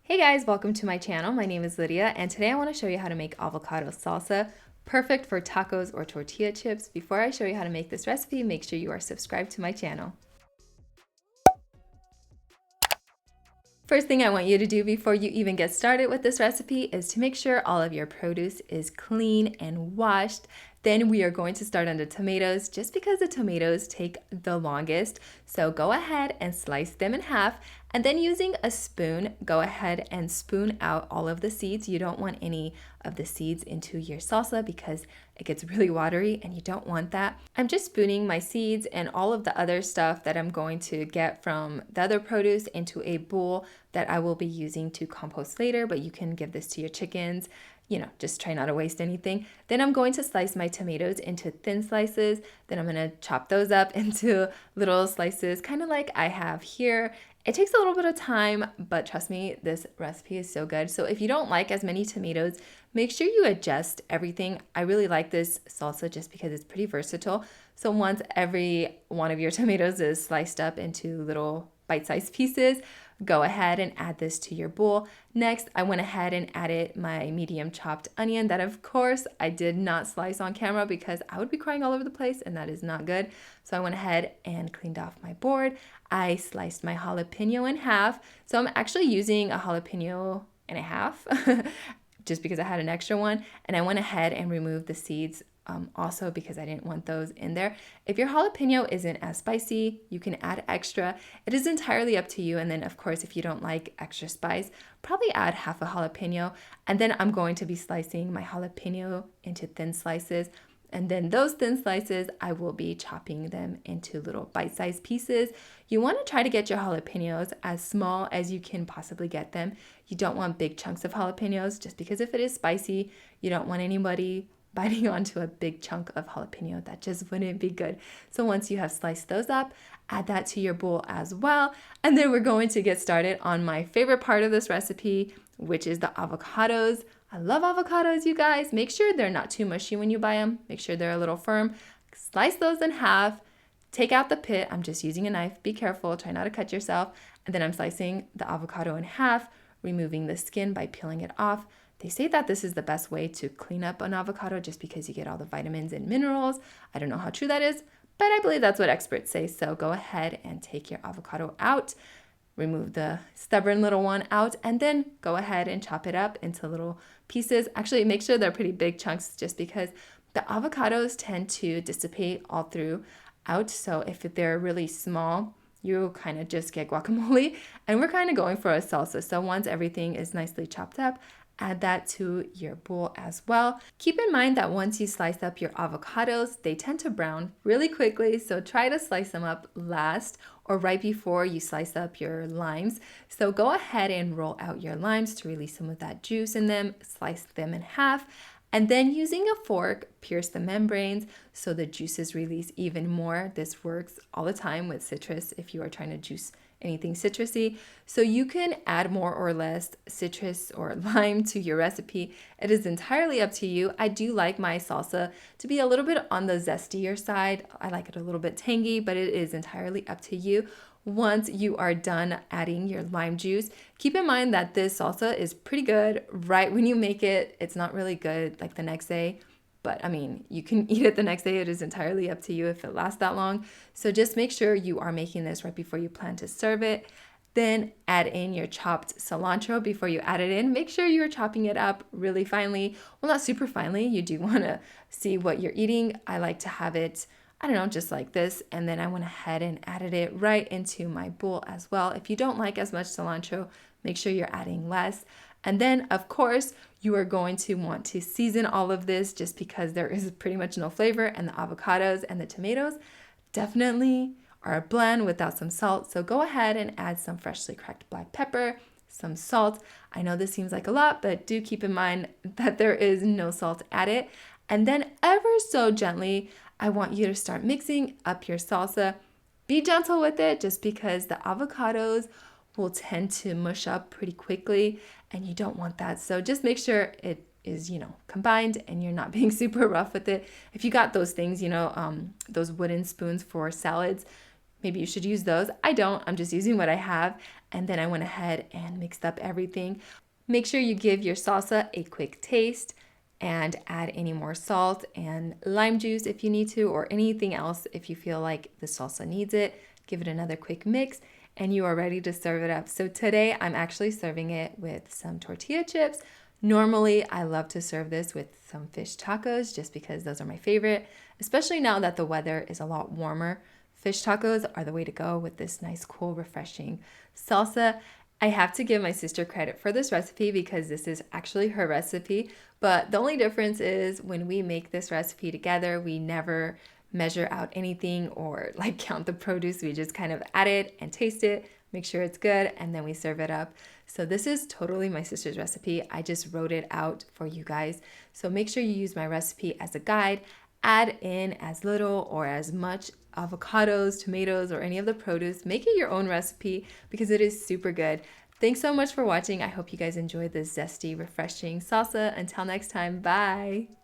Hey guys, welcome to my channel. My name is Lydia, and today I want to show you how to make avocado salsa, perfect for tacos or tortilla chips. Before I show you how to make this recipe, make sure you are subscribed to my channel. First thing I want you to do before you even get started with this recipe is to make sure all of your produce is clean and washed. Then we are going to start on the tomatoes just because the tomatoes take the longest. So go ahead and slice them in half, and then using a spoon, go ahead and spoon out all of the seeds. You don't want any of the seeds into your salsa because it gets really watery and you don't want that. I'm just spooning my seeds and all of the other stuff that I'm going to get from the other produce into a bowl that I will be using to compost later, but you can give this to your chickens. Just try not to waste anything. Then I'm going to slice my tomatoes into thin slices. Then I'm going to chop those up into little slices, kind of like I have here. It takes a little bit of time, but trust me, this recipe is so good. So if you don't like as many tomatoes, make sure you adjust everything. I really like this salsa just because it's pretty versatile. So once every one of your tomatoes is sliced up into little bite-sized pieces, go ahead and add this to your bowl. Next, I went ahead and added my medium chopped onion that of course I did not slice on camera because I would be crying all over the place and that is not good. So I went ahead and cleaned off my board. I sliced my jalapeno in half. So I'm actually using a jalapeno and a half just because I had an extra one. And I went ahead and removed the seeds also because I didn't want those in there. If your jalapeno isn't as spicy, you can add extra. It is entirely up to you. And then of course, if you don't like extra spice, probably add half a jalapeno. And then I'm going to be slicing my jalapeno into thin slices. And then those thin slices, I will be chopping them into little bite-sized pieces. You want to try to get your jalapenos as small as you can possibly get them. You don't want big chunks of jalapenos just because if it is spicy, you don't want anybody biting onto a big chunk of jalapeno. That just wouldn't be good. So once you have sliced those up, add that to your bowl as well. And then we're going to get started on my favorite part of this recipe, which is the avocados. I love avocados, you guys. Make sure they're not too mushy when you buy them. Make sure they're a little firm. Slice those in half. Take out the pit. I'm just using a knife. Be careful. Try not to cut yourself. And then I'm slicing the avocado in half, removing the skin by peeling it off. They say that this is the best way to clean up an avocado just because you get all the vitamins and minerals. I don't know how true that is, but I believe that's what experts say. So go ahead and take your avocado out, remove the stubborn little one out, and then go ahead and chop it up into little pieces. Actually, make sure they're pretty big chunks just because the avocados tend to dissipate all throughout. So if they're really small, you kind of just get guacamole. And we're kind of going for a salsa. So once everything is nicely chopped up, add that to your bowl as well. Keep in mind that once you slice up your avocados, they tend to brown really quickly, so try to slice them up last or right before you slice up your limes. So go ahead and roll out your limes to release some of that juice in them, slice them in half, and then using a fork, pierce the membranes so the juices release even more. This works all the time with citrus if you are trying to juice anything citrusy. So you can add more or less citrus or lime to your recipe. It is entirely up to you. I do like my salsa to be a little bit on the zestier side. I like it a little bit tangy, but it is entirely up to you. Once you are done adding your lime juice, keep in mind that this salsa is pretty good right when you make it. It's not really good like the next day. But I mean, you can eat it the next day. It is entirely up to you if it lasts that long. So just make sure you are making this right before you plan to serve it. Then add in your chopped cilantro before you add it in. Make sure you're chopping it up really finely. Well, not super finely. You do want to see what you're eating. I like to have it, I don't know, just like this. And then I went ahead and added it right into my bowl as well. If you don't like as much cilantro, make sure you're adding less. And then, of course, you are going to want to season all of this just because there is pretty much no flavor, and the avocados and the tomatoes definitely are a bland without some salt. So go ahead and add some freshly cracked black pepper, some salt. I know this seems like a lot, but do keep in mind that there is no salt added. And then ever so gently, I want you to start mixing up your salsa. Be gentle with it just because the avocados will tend to mush up pretty quickly and you don't want that. So just make sure it is, combined and you're not being super rough with it. If you got those things, those wooden spoons for salads, maybe you should use those. I don't, I'm just using what I have. And then I went ahead and mixed up everything. Make sure you give your salsa a quick taste and add any more salt and lime juice if you need to, or anything else if you feel like the salsa needs it. Give it another quick mix and you are ready to serve it up. So today I'm actually serving it with some tortilla chips. Normally I love to serve this with some fish tacos just because those are my favorite, especially now that the weather is a lot warmer. Fish tacos are the way to go with this nice, cool, refreshing salsa. I have to give my sister credit for this recipe because this is actually her recipe, but the only difference is when we make this recipe together, we never measure out anything or like count the produce. We just kind of add it and taste it, make sure it's good, and then we serve it up. So this is totally my sister's recipe. I just wrote it out for you guys. So make sure you use my recipe as a guide. Add in as little or as much avocados, tomatoes, or any of the produce. Make it your own recipe because it is super good. Thanks so much for watching. I hope you guys enjoyed this zesty, refreshing salsa. Until next time, bye.